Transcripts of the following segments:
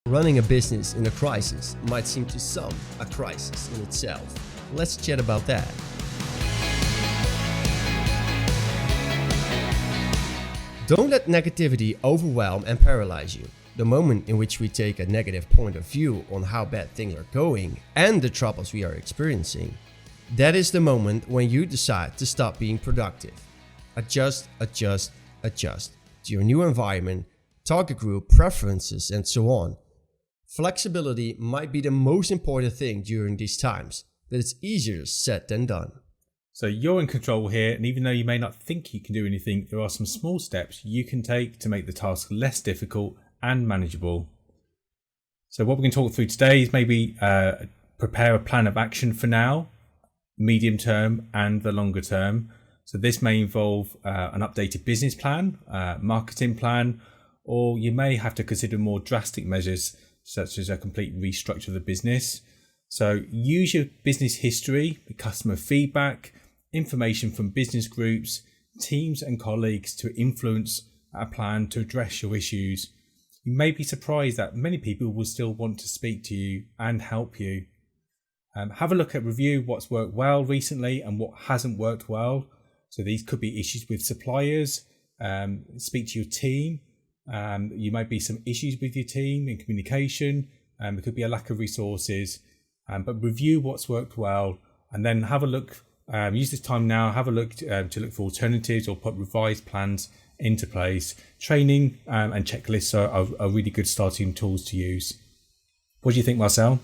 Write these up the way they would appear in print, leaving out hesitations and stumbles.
Running a business in a crisis might seem to some a crisis in itself. Let's chat about that. Don't let negativity overwhelm and paralyze you. The moment in which we take a negative point of view on how bad things are going and the troubles we are experiencing, that is the moment when you decide to stop being productive. Adjust to your new environment, target group, preferences, and so on. Flexibility might be the most important thing during these times, but it's easier said than done. So you're in control here, and even though you may not think you can do anything, there are some small steps you can take to make the task less difficult and manageable. So what we're going to talk through today is maybe prepare a plan of action for now, medium term, and the longer term. So this may involve an updated business plan, marketing plan, or you may have to consider more drastic measures such as a complete restructure of the business. So use your business history, customer feedback, information from business groups, teams and colleagues to influence a plan to address your issues. You may be surprised that many people will still want to speak to you and help you. Have a look at review what's worked well recently and what hasn't worked well. So these could be issues with suppliers, speak to your team. You might be some issues with your team in communication. There could be a lack of resources, but review what's worked well and then have a look, use this time now, have a look to look for alternatives or put revised plans into place. Training and checklists are really good starting tools to use. What do you think, Marcel?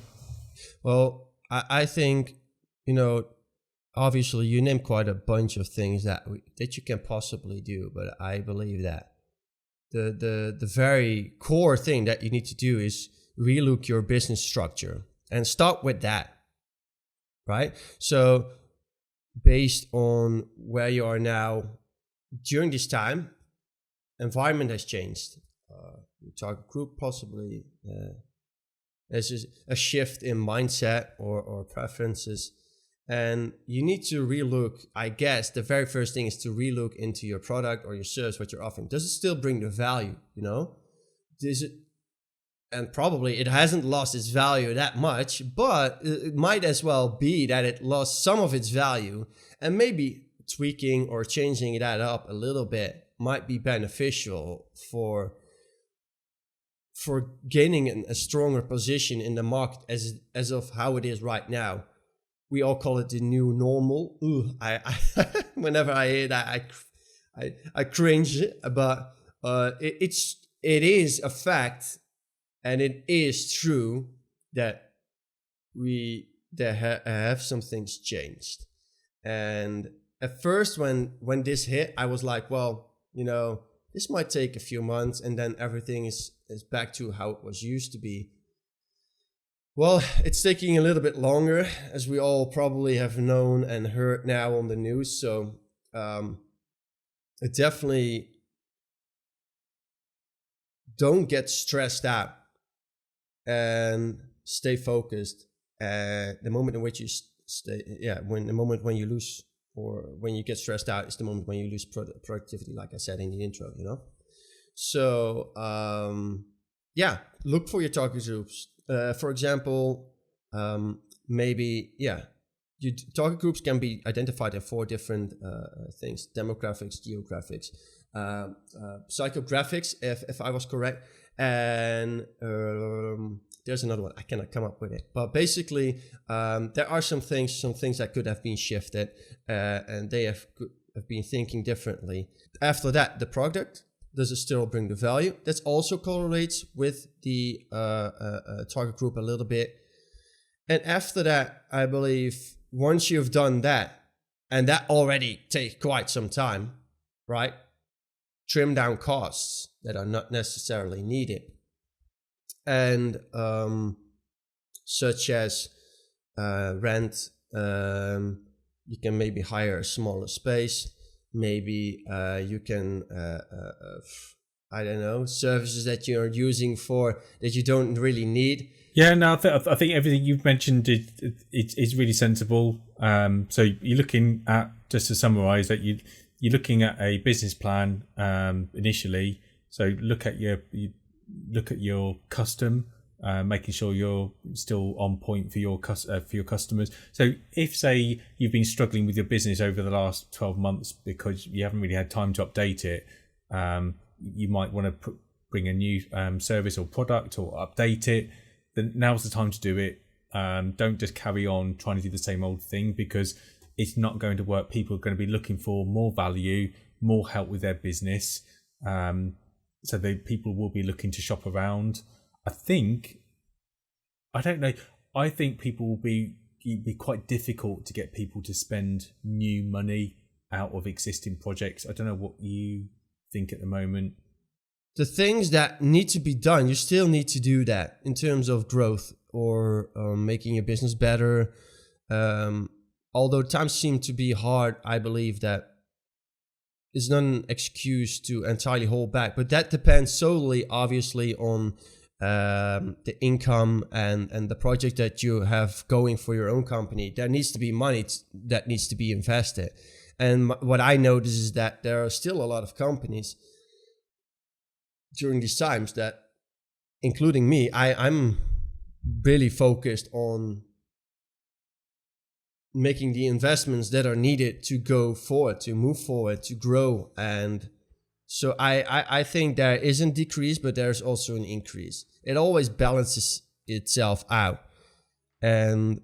Well, I think, obviously you named quite a bunch of things that you can possibly do, but I believe that the very core thing that you need to do is relook your business structure and start with that, right? So based on where you are now during this time, environment has changed. Your target group possibly, there's a shift in mindset or preferences. And you need to relook, I guess, the very first thing is to relook into your product or your service, what you're offering. Does it still bring the value, And probably it hasn't lost its value that much, but it might as well be that it lost some of its value, and maybe tweaking or changing that up a little bit might be beneficial for gaining a stronger position in the market as of how it is right now. We all call it the new normal. I whenever I hear that, I cringe. But it is a fact, and it is true that have some things changed. And at first, when this hit, I was like, well, this might take a few months, and then everything is back to how it was used to be. Well, it's taking a little bit longer, as we all probably have known and heard now on the news. So definitely don't get stressed out and stay focused. The moment in which you the moment when you lose or when you get stressed out is the moment when you lose productivity, like I said in the intro, So look for your target groups. For example, your target groups can be identified in 4 different things: demographics, geographics, psychographics, if I was correct, and there's another one. I cannot come up with it. But basically, there are some things that could have been shifted, and they have been thinking differently. After that, the product. Does it still bring the value? That also correlates with the target group a little bit. And after that, I believe once you've done that, and that already takes quite some time, right? Trim down costs that are not necessarily needed. And such as rent, you can maybe hire a smaller space. Maybe you can, services that you're using that you don't really need. Yeah, no, I think everything you've mentioned is really sensible. So you're looking at, just to summarise, that you're looking at a business plan initially. So look at your custom making sure you're still on point for your customers. So if, say, you've been struggling with your business over the last 12 months because you haven't really had time to update it, you might want to bring a new service or product or update it, then now's the time to do it. Don't just carry on trying to do the same old thing, because it's not going to work. People are going to be looking for more value, more help with their business. So people will be looking to shop around. I think people will be quite difficult to get people to spend new money out of existing projects. I don't know what you think at the moment. The things that need to be done, you still need to do that in terms of growth or making your business better. Although times seem to be hard, I believe that is not an excuse to entirely hold back. But that depends solely, obviously, on the income and the project that you have going for your own company. There needs to be money that needs to be invested. And what I notice is that there are still a lot of companies during these times that, including me, I'm really focused on making the investments that are needed to go forward, to move forward, to grow. And so I think there is a decrease, but there's also an increase. It always balances itself out. And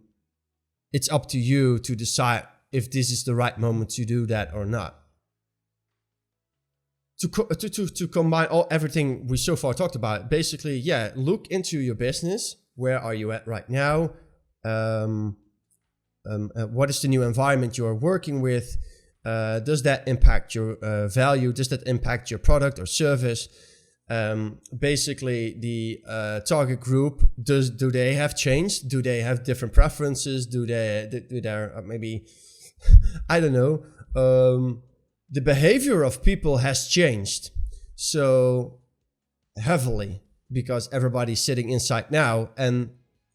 it's up to you to decide if this is the right moment to do that or not. To combine everything we so far talked about, basically, look into your business. Where are you at right now? What is the new environment you're working with? Does that impact your value? Does that impact your product or service? Basically, the target group, do they have changed? Do they have different preferences? Do they maybe, I don't know. The behavior of people has changed so heavily because everybody's sitting inside now. And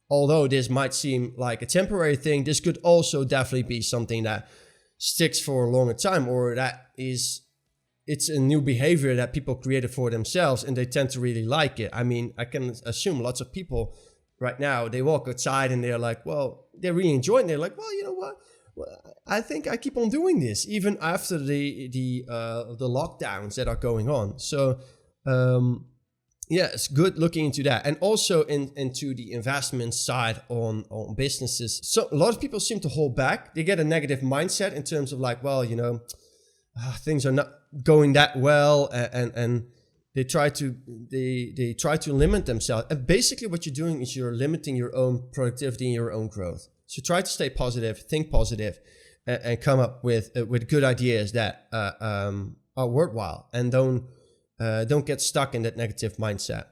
although this might seem like a temporary thing, this could also definitely be something that sticks for a longer time, or it's a new behavior that people created for themselves and they tend to really like it. I mean, I can assume lots of people right now, they walk outside and they're like, well, they're really enjoying it. They're like, well, you know what? Well, I think I keep on doing this even after the lockdowns that are going on. So, it's good looking into that, and also into the investment side on businesses. So a lot of people seem to hold back. They get a negative mindset in terms of like, well, things are not going that well, and they try to limit themselves. And basically, what you're doing is you're limiting your own productivity and your own growth. So try to stay positive, think positive, and come up with good ideas that are worthwhile, and don't get stuck in that negative mindset.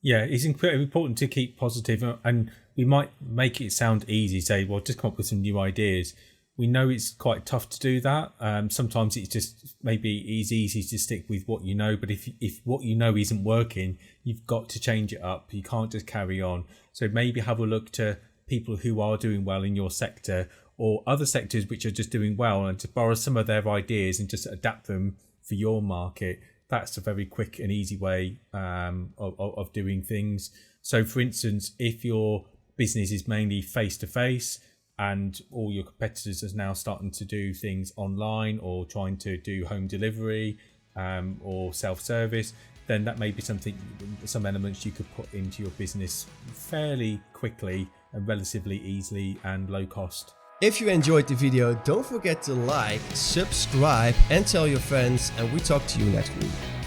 Yeah, it's incredibly important to keep positive, and we might make it sound easy, say, well, just come up with some new ideas. We know it's quite tough to do that. Sometimes it's just maybe easy to stick with what you know, but if what you know isn't working, you've got to change it up. You can't just carry on. So maybe have a look to people who are doing well in your sector or other sectors which are just doing well, and to borrow some of their ideas and just adapt them for your market. That's a very quick and easy way of doing things. So for instance, if your business is mainly face-to-face and all your competitors are now starting to do things online or trying to do home delivery or self-service, then that may be some elements you could put into your business fairly quickly and relatively easily and low cost. If you enjoyed the video, don't forget to like, subscribe, and tell your friends, and we talk to you next week.